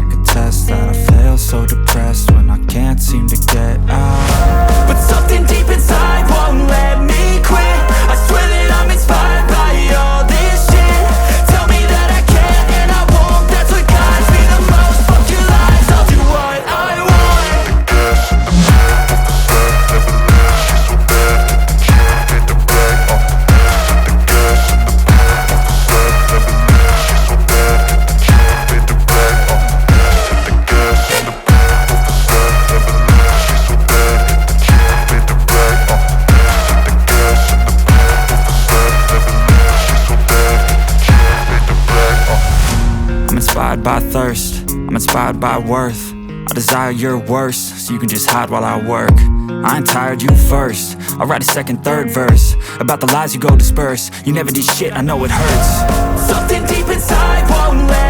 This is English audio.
could test that I fail so depressed when I can't seem to get out. But something deep inside won't let me quit. I swear that I'm inspired by all this shit. Tell me that I can and I won't. That's what guides me the most. Fuck your lies, I'll do what I want. I'm inspired by thirst, I'm inspired by worth. I desire your worst, so you can just hide while I work. I ain't tired, you first. I'll write a second, third verse about the lies you go disperse. You never did shit, I know it hurts. Something deep inside won't let